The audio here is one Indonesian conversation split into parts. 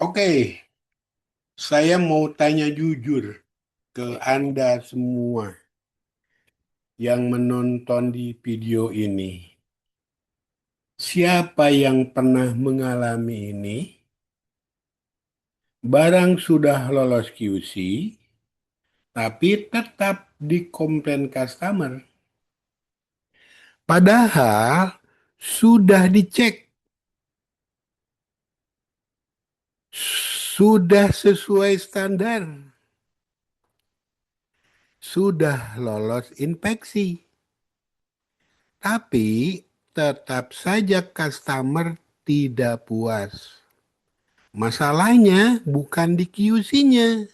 Oke, saya mau tanya jujur ke Anda semua yang menonton di video ini. Siapa yang pernah mengalami ini? Barang sudah lolos QC, tapi tetap dikomplain customer. Padahal sudah dicek, sudah sesuai standar, sudah lolos inspeksi. Tapi tetap saja customer tidak puas. Masalahnya bukan di QC-nya.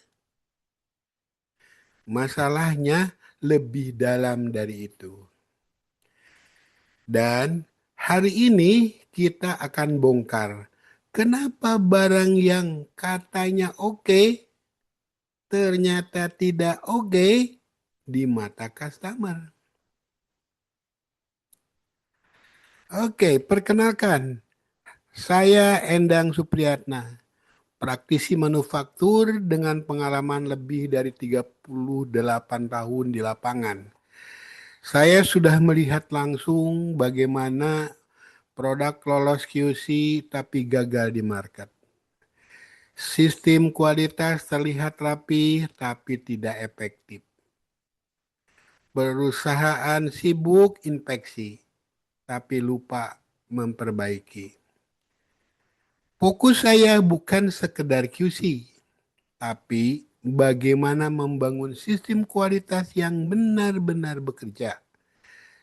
Masalahnya lebih dalam dari itu. Dan hari ini kita akan bongkar kenapa barang yang katanya oke ternyata tidak oke di mata customer. Oke, perkenalkan. Saya Endang Supriyatna, praktisi manufaktur dengan pengalaman lebih dari 38 tahun di lapangan. Saya sudah melihat langsung bagaimana produk lolos QC tapi gagal di market. Sistem kualitas terlihat rapi tapi tidak efektif. Perusahaan sibuk inspeksi tapi lupa memperbaiki. Fokus saya bukan sekedar QC, tapi bagaimana membangun sistem kualitas yang benar-benar bekerja.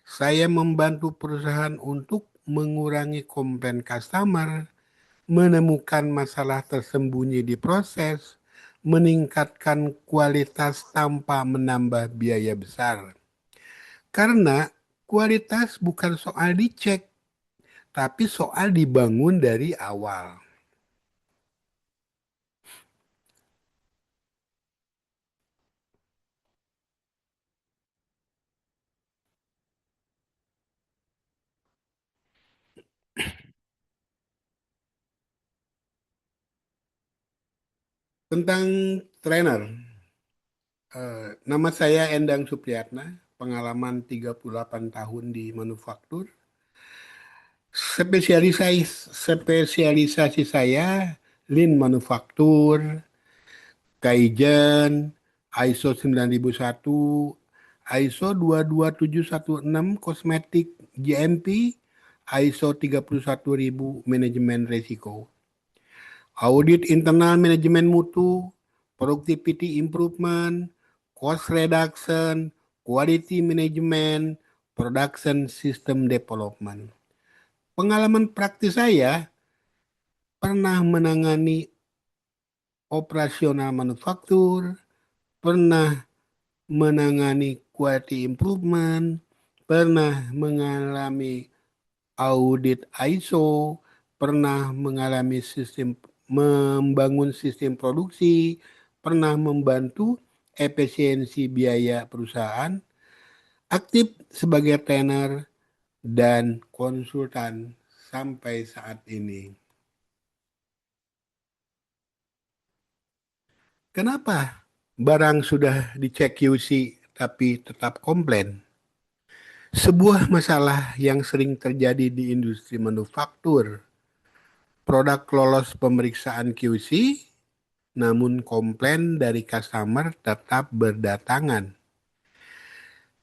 Saya membantu perusahaan untuk mengurangi komplain customer, menemukan masalah tersembunyi di proses, meningkatkan kualitas tanpa menambah biaya besar. Karena kualitas bukan soal dicek, tapi soal dibangun dari awal. Tentang trainer, nama saya Endang Supriyatna, pengalaman 38 tahun di manufaktur. Spesialisasi saya Lean Manufaktur, Kaizen, ISO 9001, ISO 22716 Kosmetik GMP, ISO 31000 Manajemen Risiko. Audit internal manajemen mutu, productivity improvement, cost reduction, quality management, production system development. Pengalaman praktis saya pernah menangani operasional manufaktur, pernah menangani quality improvement, pernah mengalami audit ISO, pernah mengalami membangun sistem produksi, pernah membantu efisiensi biaya perusahaan, aktif sebagai trainer dan konsultan sampai saat ini. Kenapa barang sudah dicek QC tapi tetap komplain? Sebuah masalah yang sering terjadi di industri manufaktur. Produk lolos pemeriksaan QC, namun komplain dari customer tetap berdatangan.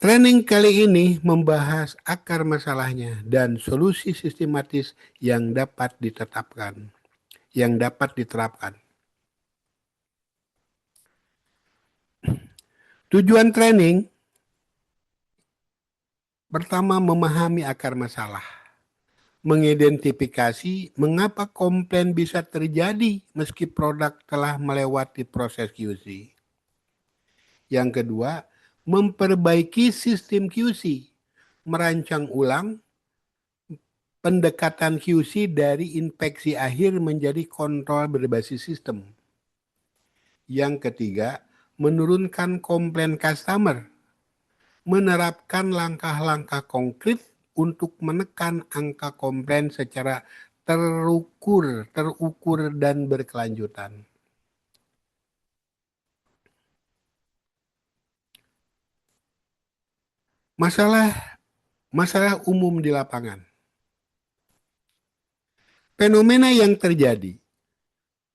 Training kali ini membahas akar masalahnya dan solusi sistematis yang dapat diterapkan. Tujuan training pertama memahami akar masalah, mengidentifikasi mengapa komplain bisa terjadi meski produk telah melewati proses QC. Yang kedua, memperbaiki sistem QC, merancang ulang pendekatan QC dari inspeksi akhir menjadi kontrol berbasis sistem. Yang ketiga, menurunkan komplain customer, menerapkan langkah-langkah konkret untuk menekan angka komplain secara terukur dan berkelanjutan. Masalah umum di lapangan. Fenomena yang terjadi.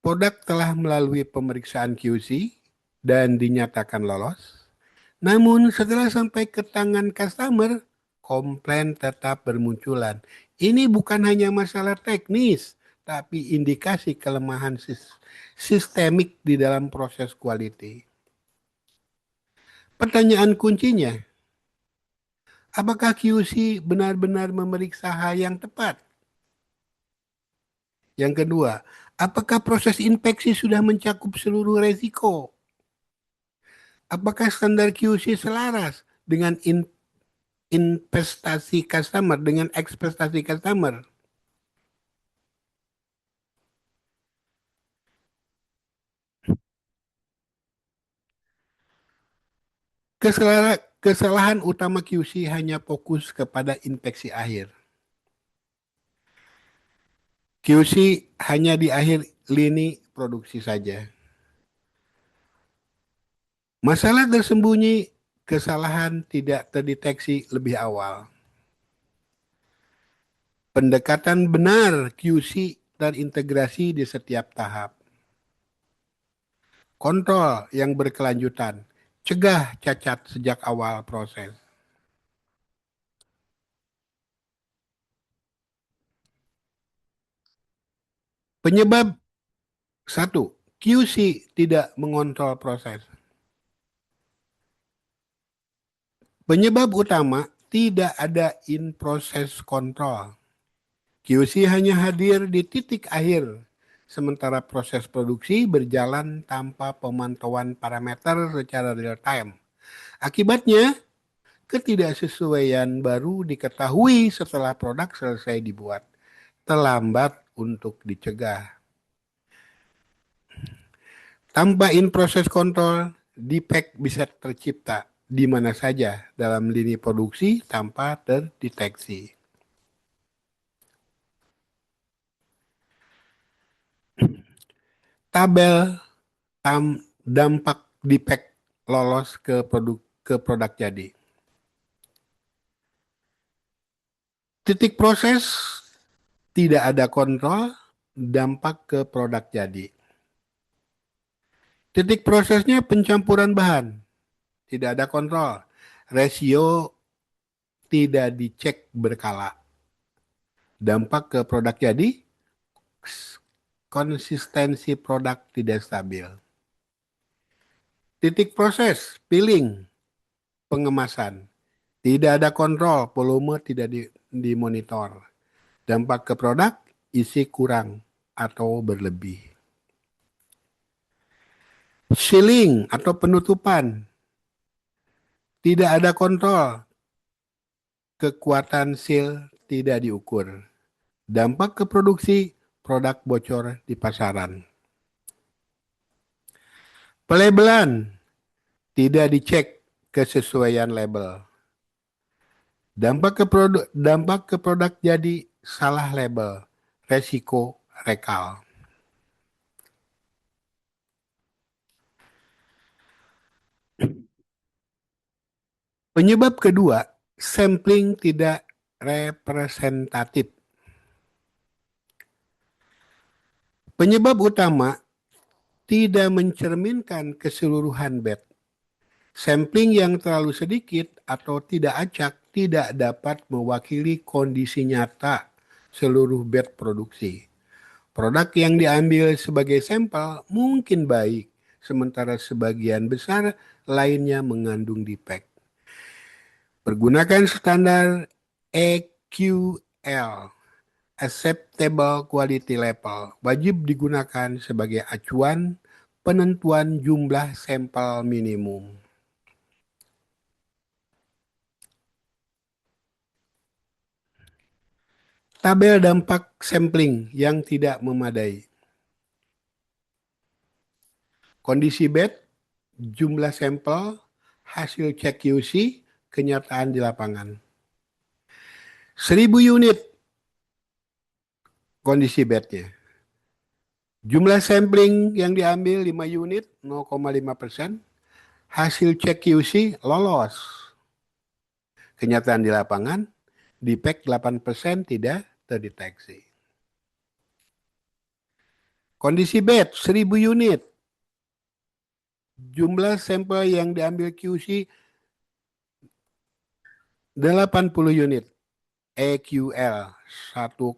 Produk telah melalui pemeriksaan QC dan dinyatakan lolos. Namun setelah sampai ke tangan customer, komplain tetap bermunculan. Ini bukan hanya masalah teknis, tapi indikasi kelemahan sistemik di dalam proses quality. Pertanyaan kuncinya, apakah QC benar-benar memeriksa hal yang tepat? Yang kedua, apakah proses inspeksi sudah mencakup seluruh resiko? Apakah standar QC selaras dengan investasi customer, dengan ekspektasi customer? Kesalahan utama QC hanya fokus kepada inspeksi akhir. QC hanya di akhir lini produksi saja. Masalah tersembunyi, kesalahan tidak terdeteksi lebih awal. Pendekatan benar QC terintegrasi di setiap tahap. Kontrol yang berkelanjutan, cegah cacat sejak awal proses. Penyebab satu, QC tidak mengontrol proses. Penyebab utama, tidak ada in-process control. QC hanya hadir di titik akhir, sementara proses produksi berjalan tanpa pemantauan parameter secara real time. Akibatnya, ketidaksesuaian baru diketahui setelah produk selesai dibuat. Terlambat untuk dicegah. Tanpa in-process control, defect bisa tercipta di mana saja dalam lini produksi tanpa terdeteksi. Tabel dampak defect lolos ke produk jadi. Titik proses tidak ada kontrol, dampak ke produk jadi. Titik prosesnya pencampuran bahan, tidak ada kontrol. Rasio tidak dicek berkala. Dampak ke produk jadi, konsistensi produk tidak stabil. Titik proses, peeling, pengemasan. Tidak ada kontrol, volume tidak dimonitor. Dampak ke produk, isi kurang atau berlebih. Sealing atau penutupan. Tidak ada kontrol. Kekuatan seal tidak diukur. Dampak ke produksi, produk bocor di pasaran. Pelabelan, tidak dicek kesesuaian label. Dampak ke produk jadi salah label, resiko rekal. Penyebab kedua, sampling tidak representatif. Penyebab utama, tidak mencerminkan keseluruhan batch. Sampling yang terlalu sedikit atau tidak acak tidak dapat mewakili kondisi nyata seluruh batch produksi. Produk yang diambil sebagai sampel mungkin baik, sementara sebagian besar lainnya mengandung defect. Pergunakan standar EQL, Acceptable Quality Level, wajib digunakan sebagai acuan penentuan jumlah sampel minimum. Tabel dampak sampling yang tidak memadai. Kondisi batch, jumlah sampel, hasil cek QC, kenyataan di lapangan. 1000 unit kondisi batnya. Jumlah sampling yang diambil 5 unit, 0,5%. Hasil cek QC lolos. Kenyataan di lapangan, defect 8% tidak terdeteksi. Kondisi bad, 1000 unit. Jumlah sampel yang diambil QC 80 unit. EQL 1,0.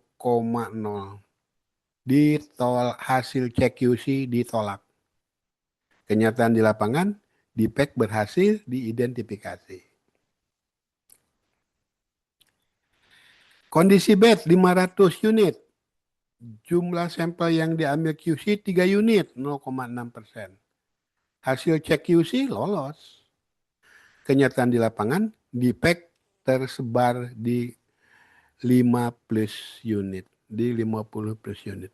Hasil cek QC ditolak. Kenyataan di lapangan, defect berhasil diidentifikasi. Kondisi bad 500 unit. Jumlah sampel yang diambil QC 3 unit, 0,6%. Hasil cek QC lolos. Kenyataan di lapangan, defect tersebar di 5 plus unit, di 50 plus unit.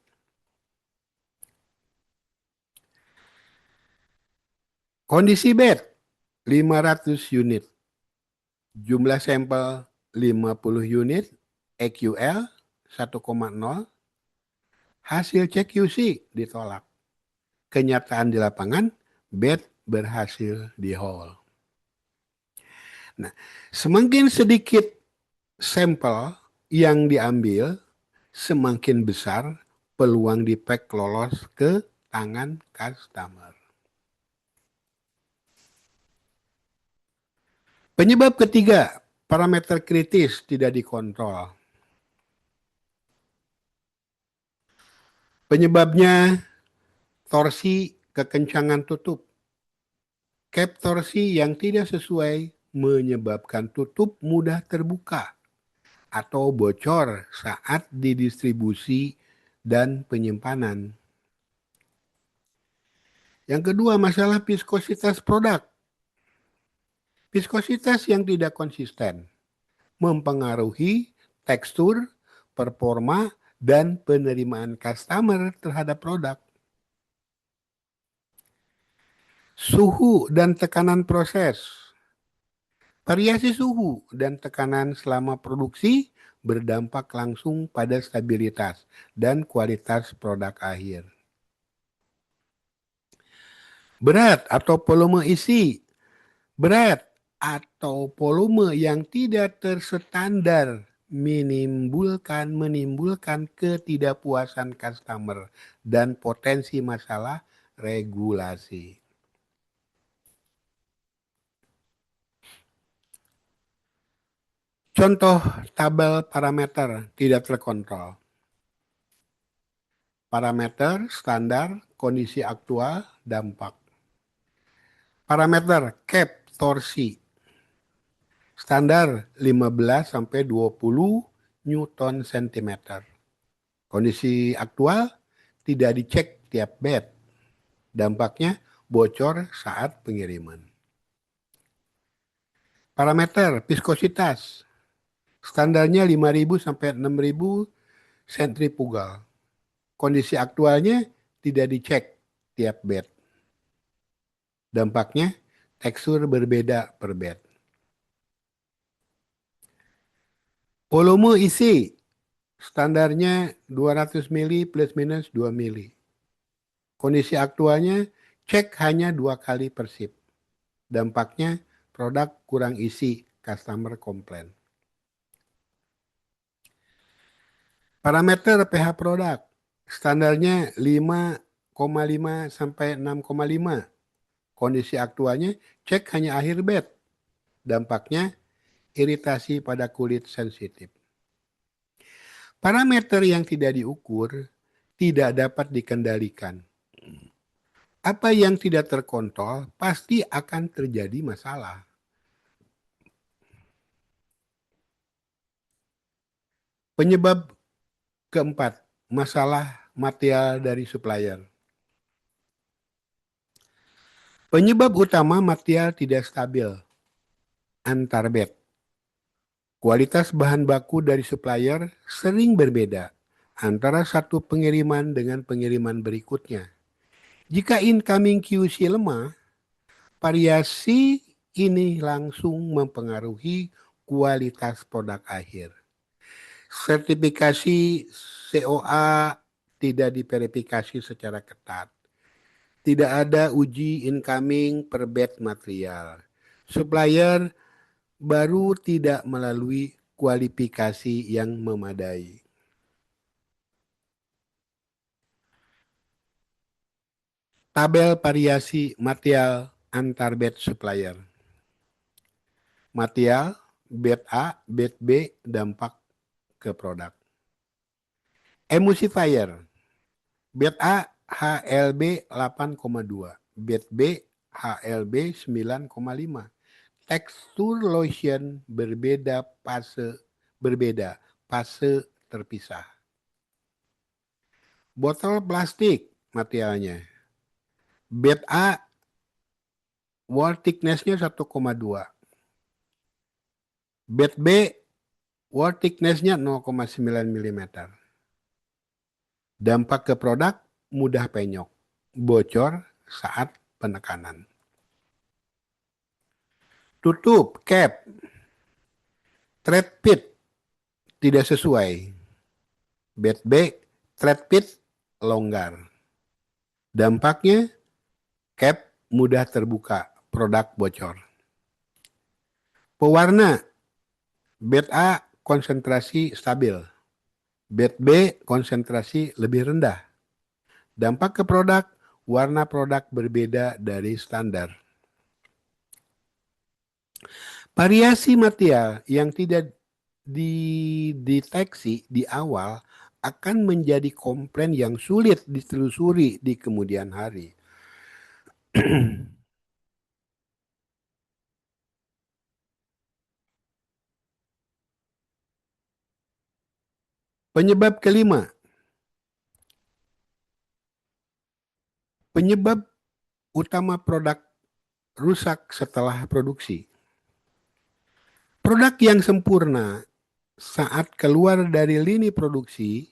Kondisi bad, 500 unit. Jumlah sampel 50 unit, EQL 1,0. Hasil cek QC ditolak. Kenyataan di lapangan, bad berhasil di hold. Nah, semakin sedikit sampel yang diambil, semakin besar peluang defect lolos ke tangan customer. Penyebab ketiga, parameter kritis tidak dikontrol. Penyebabnya torsi kekencangan tutup. Cap torsi yang tidak sesuai menyebabkan tutup mudah terbuka atau bocor saat didistribusi dan penyimpanan. Yang kedua, masalah viskositas produk. Viskositas yang tidak konsisten mempengaruhi tekstur, performa, dan penerimaan customer terhadap produk. Suhu dan tekanan proses. Variasi suhu dan tekanan selama produksi berdampak langsung pada stabilitas dan kualitas produk akhir. Berat atau volume isi. Berat atau volume yang tidak terstandar menimbulkan ketidakpuasan customer dan potensi masalah regulasi. Contoh tabel parameter tidak terkontrol. Parameter standar, kondisi aktual, dampak. Parameter cap torsi. Standar 15 sampai 20 Newton cm. Kondisi aktual tidak dicek tiap bed. Dampaknya bocor saat pengiriman. Parameter viskositas. Standarnya 5.000 sampai 6.000 sentrifugal. Kondisi aktualnya tidak dicek tiap bed. Dampaknya tekstur berbeda per bed. Volume isi. Standarnya 200 mili plus minus 2 mili. Kondisi aktualnya cek hanya 2 kali per sip. Dampaknya produk kurang isi, customer komplain. Parameter pH produk. Standarnya 5,5 sampai 6,5. Kondisi aktualnya cek hanya akhir bed. Dampaknya iritasi pada kulit sensitif. Parameter yang tidak diukur tidak dapat dikendalikan. Apa yang tidak terkontrol pasti akan terjadi masalah. Penyebab keempat, masalah material dari supplier. Penyebab utama material tidak stabil antar bed. Kualitas bahan baku dari supplier sering berbeda antara satu pengiriman dengan pengiriman berikutnya. Jika incoming QC lemah, variasi ini langsung mempengaruhi kualitas produk akhir. Sertifikasi COA tidak diverifikasi secara ketat. Tidak ada uji incoming per batch material. Supplier baru tidak melalui kualifikasi yang memadai. Tabel variasi material antar batch supplier. Material, batch A, batch B, dampak ke produk. Emulsifier, batch A HLB 8,2, batch B HLB 9,5. Tekstur lotion berbeda, fase terpisah. Botol plastik materialnya. Batch A wall thickness-nya 1,2. Batch B wall thickness-nya 0,9 mm. Dampak ke produk mudah penyok, bocor saat penekanan. Tutup, cap, thread fit tidak sesuai. Batch B, thread fit longgar. Dampaknya cap mudah terbuka, produk bocor. Pewarna, batch A konsentrasi stabil, batch B konsentrasi lebih rendah. Dampak ke produk, warna produk berbeda dari standar. Variasi material yang tidak dideteksi di awal akan menjadi komplain yang sulit ditelusuri di kemudian hari. Penyebab kelima, penyebab utama produk rusak setelah produksi. Produk yang sempurna saat keluar dari lini produksi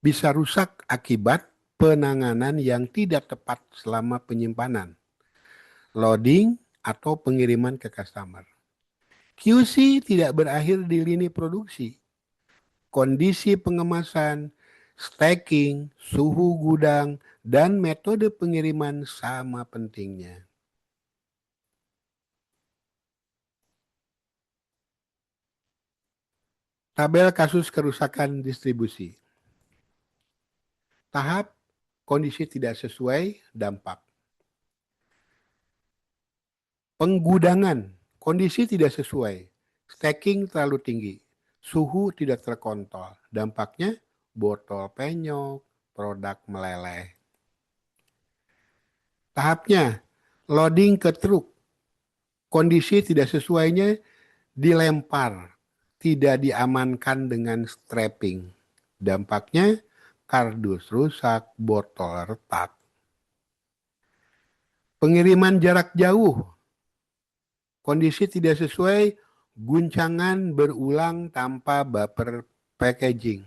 bisa rusak akibat penanganan yang tidak tepat selama penyimpanan, loading, atau pengiriman ke customer. QC tidak berakhir di lini produksi. Kondisi pengemasan, stacking, suhu gudang, dan metode pengiriman sama pentingnya. Tabel kasus kerusakan distribusi. Tahap kondisi tidak sesuai, dampak. Penggudangan, kondisi tidak sesuai, stacking terlalu tinggi, suhu tidak terkontrol, dampaknya botol penyok, produk meleleh. Tahapnya, loading ke truk, kondisi tidak sesuainya dilempar, tidak diamankan dengan strapping. Dampaknya kardus rusak, botol retak. Pengiriman jarak jauh, kondisi tidak sesuai, guncangan berulang tanpa buffer packaging.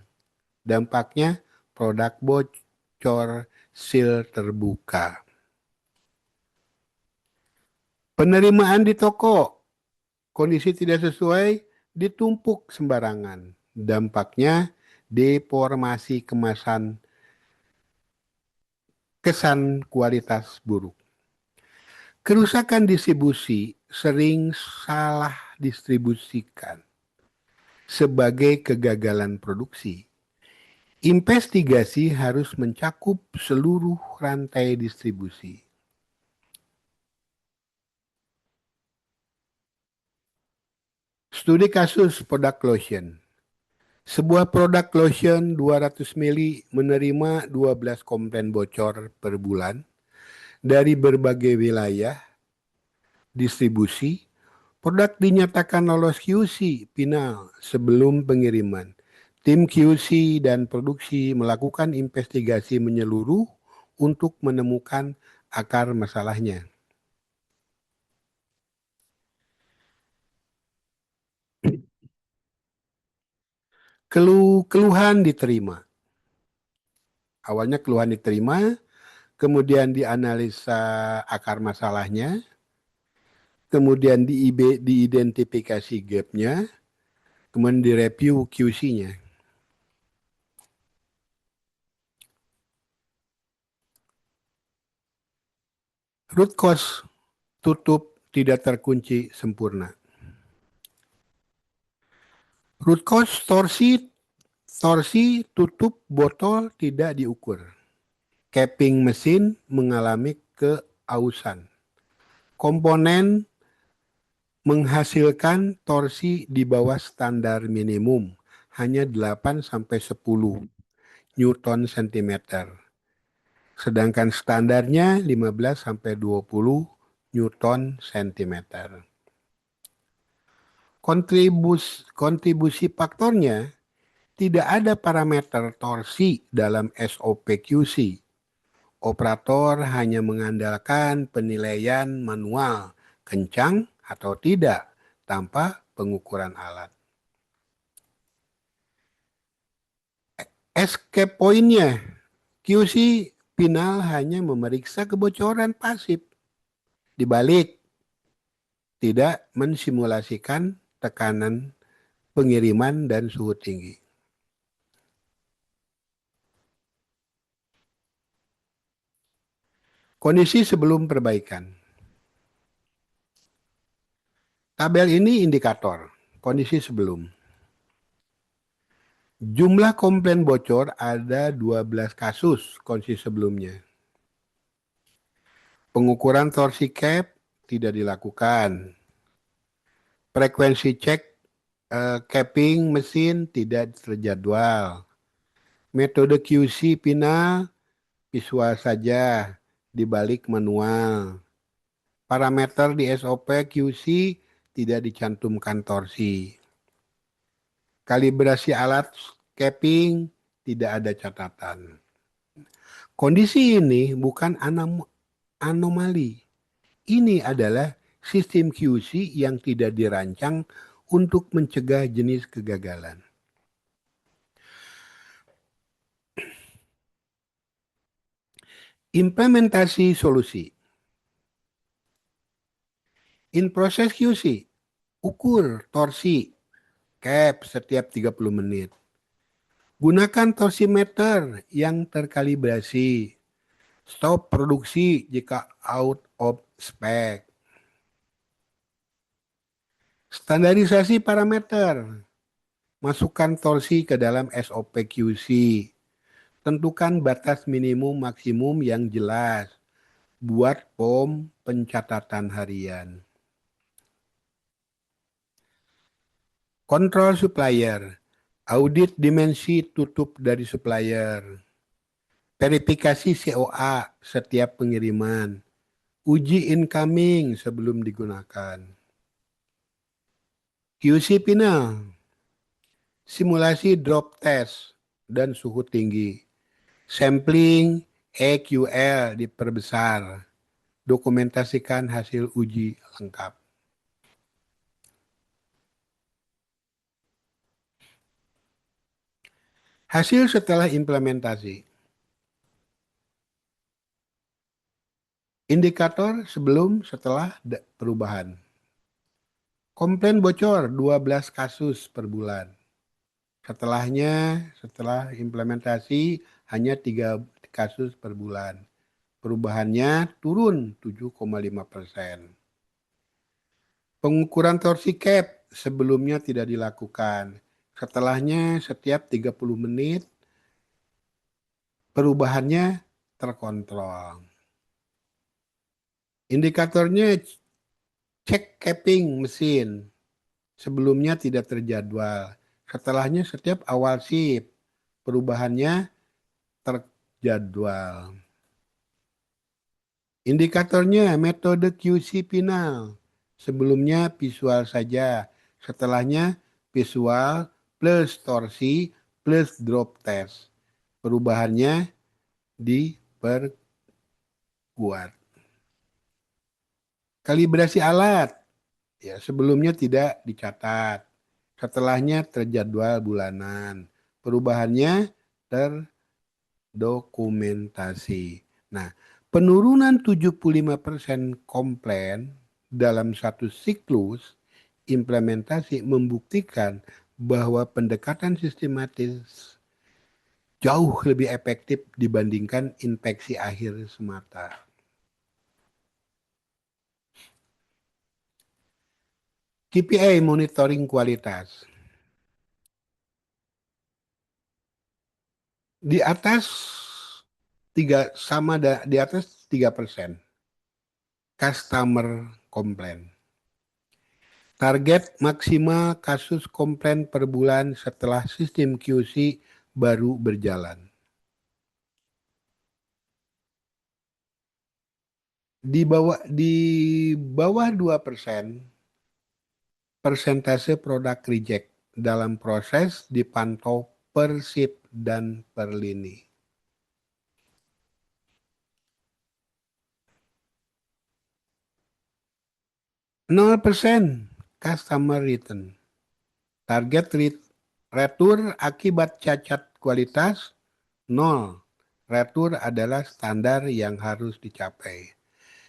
Dampaknya produk bocor, seal terbuka. Penerimaan di toko, kondisi tidak sesuai, ditumpuk sembarangan. Dampaknya deformasi kemasan, kesan kualitas buruk. Kerusakan distribusi sering salah distribusikan sebagai kegagalan produksi. Investigasi harus mencakup seluruh rantai distribusi. Studi kasus produk lotion. Sebuah produk lotion 200 ml menerima 12 komplain bocor per bulan dari berbagai wilayah distribusi. Produk dinyatakan lolos QC final sebelum pengiriman. Tim QC dan produksi melakukan investigasi menyeluruh untuk menemukan akar masalahnya. Keluhan diterima. Awalnya keluhan diterima, kemudian dianalisa akar masalahnya, kemudian diidentifikasi gap-nya, kemudian direview QC-nya. Root cause tutup tidak terkunci sempurna. Root cause torsi tutup botol tidak diukur. Capping mesin mengalami keausan. Komponen menghasilkan torsi di bawah standar minimum, hanya 8-10 Newton cm. Sedangkan standarnya 15-20 Newton cm. Kontribusi faktornya, tidak ada parameter torsi dalam SOP QC. Operator hanya mengandalkan penilaian manual, kencang atau tidak, tanpa pengukuran alat. Escape point-nya, QC final hanya memeriksa kebocoran pasif. Dibalik, tidak mensimulasikan tekanan pengiriman dan suhu tinggi. Kondisi sebelum perbaikan. Tabel ini indikator kondisi sebelum. Jumlah komplain bocor ada 12 kasus kondisi sebelumnya. Pengukuran torsi cap tidak dilakukan. Frekuensi cek capping mesin tidak terjadwal. Metode QC final visual saja, dibalik manual. Parameter di SOP QC tidak dicantumkan torsi. Kalibrasi alat capping tidak ada catatan. Kondisi ini bukan anomali. Ini adalah sistem QC yang tidak dirancang untuk mencegah jenis kegagalan. Implementasi solusi. In proses QC, ukur torsi cap setiap 30 menit. Gunakan torsimeter yang terkalibrasi. Stop produksi jika out of spec. Standarisasi parameter. Masukkan torsi ke dalam SOP QC. Tentukan batas minimum maksimum yang jelas. Buat POM pencatatan harian. Kontrol supplier. Audit dimensi tutup dari supplier. Verifikasi COA setiap pengiriman. Uji incoming sebelum digunakan. QC final. Simulasi drop test dan suhu tinggi. Sampling EQL diperbesar. Dokumentasikan hasil uji lengkap. Hasil setelah implementasi. Indikator sebelum setelah perubahan. Komplain bocor 12 kasus per bulan. Setelah implementasi hanya 3 kasus per bulan. Perubahannya turun 7,5%. Pengukuran torsi cap sebelumnya tidak dilakukan. Setelahnya setiap 30 menit perubahannya terkontrol. Indikatornya cek capping mesin. Sebelumnya tidak terjadwal. Setelahnya setiap awal shift perubahannya terjadwal. Indikatornya metode QC final. Sebelumnya visual saja. Setelahnya visual plus torsi plus drop test. Perubahannya diperkuat. Kalibrasi alat. Ya, sebelumnya tidak dicatat. Setelahnya terjadwal bulanan. Perubahannya terdokumentasi. Nah, penurunan 75% komplain dalam satu siklus implementasi membuktikan bahwa pendekatan sistematis jauh lebih efektif dibandingkan inspeksi akhir semata. KPI monitoring kualitas. Di atas di atas 3% customer komplain. Target maksimal kasus komplain per bulan setelah sistem QC baru berjalan. Di bawah 2%, persentase produk reject dalam proses dipantau per ship dan per lini. %, customer return. Target retur akibat cacat kualitas 0. Retur adalah standar yang harus dicapai.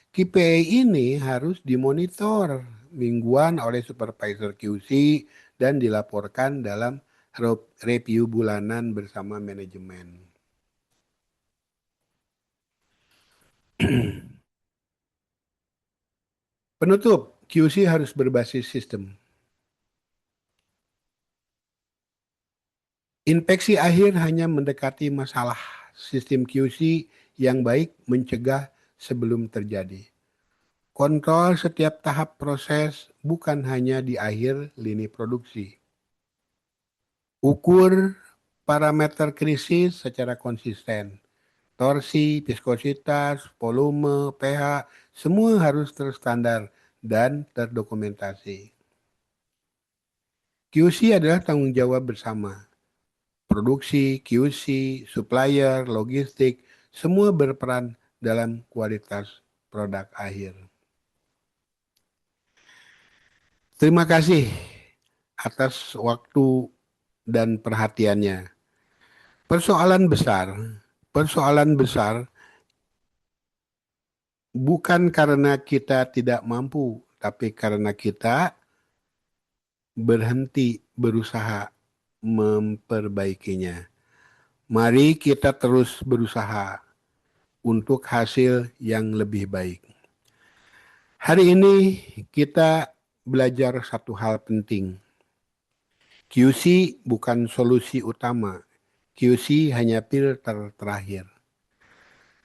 KPI ini harus dimonitor mingguan oleh supervisor QC dan dilaporkan dalam review bulanan bersama manajemen. Penutup, QC harus berbasis sistem. Inspeksi akhir hanya mendekati masalah. Sistem QC yang baik mencegah sebelum terjadi. Kontrol setiap tahap proses, bukan hanya di akhir lini produksi. Ukur parameter krisis secara konsisten. Torsi, viskositas, volume, pH, semua harus terstandar dan terdokumentasi. QC adalah tanggung jawab bersama. Produksi, QC, supplier, logistik, semua berperan dalam kualitas produk akhir. Terima kasih atas waktu dan perhatiannya. Persoalan besar, persoalan besar bukan karena kita tidak mampu, tapi karena kita berhenti berusaha memperbaikinya. Mari kita terus berusaha untuk hasil yang lebih baik. Hari ini kita belajar satu hal penting. QC bukan solusi utama. QC hanya filter terakhir.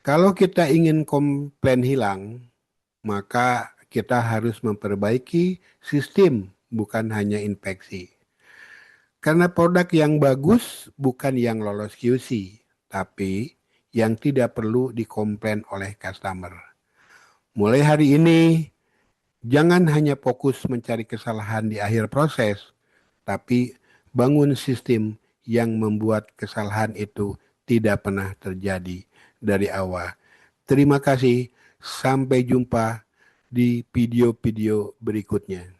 Kalau kita ingin komplain hilang, maka kita harus memperbaiki sistem, bukan hanya inspeksi. Karena produk yang bagus bukan yang lolos QC, tapi yang tidak perlu dikomplain oleh customer. Mulai hari ini, jangan hanya fokus mencari kesalahan di akhir proses, tapi bangun sistem yang membuat kesalahan itu tidak pernah terjadi dari awal. Terima kasih, sampai jumpa di video-video berikutnya.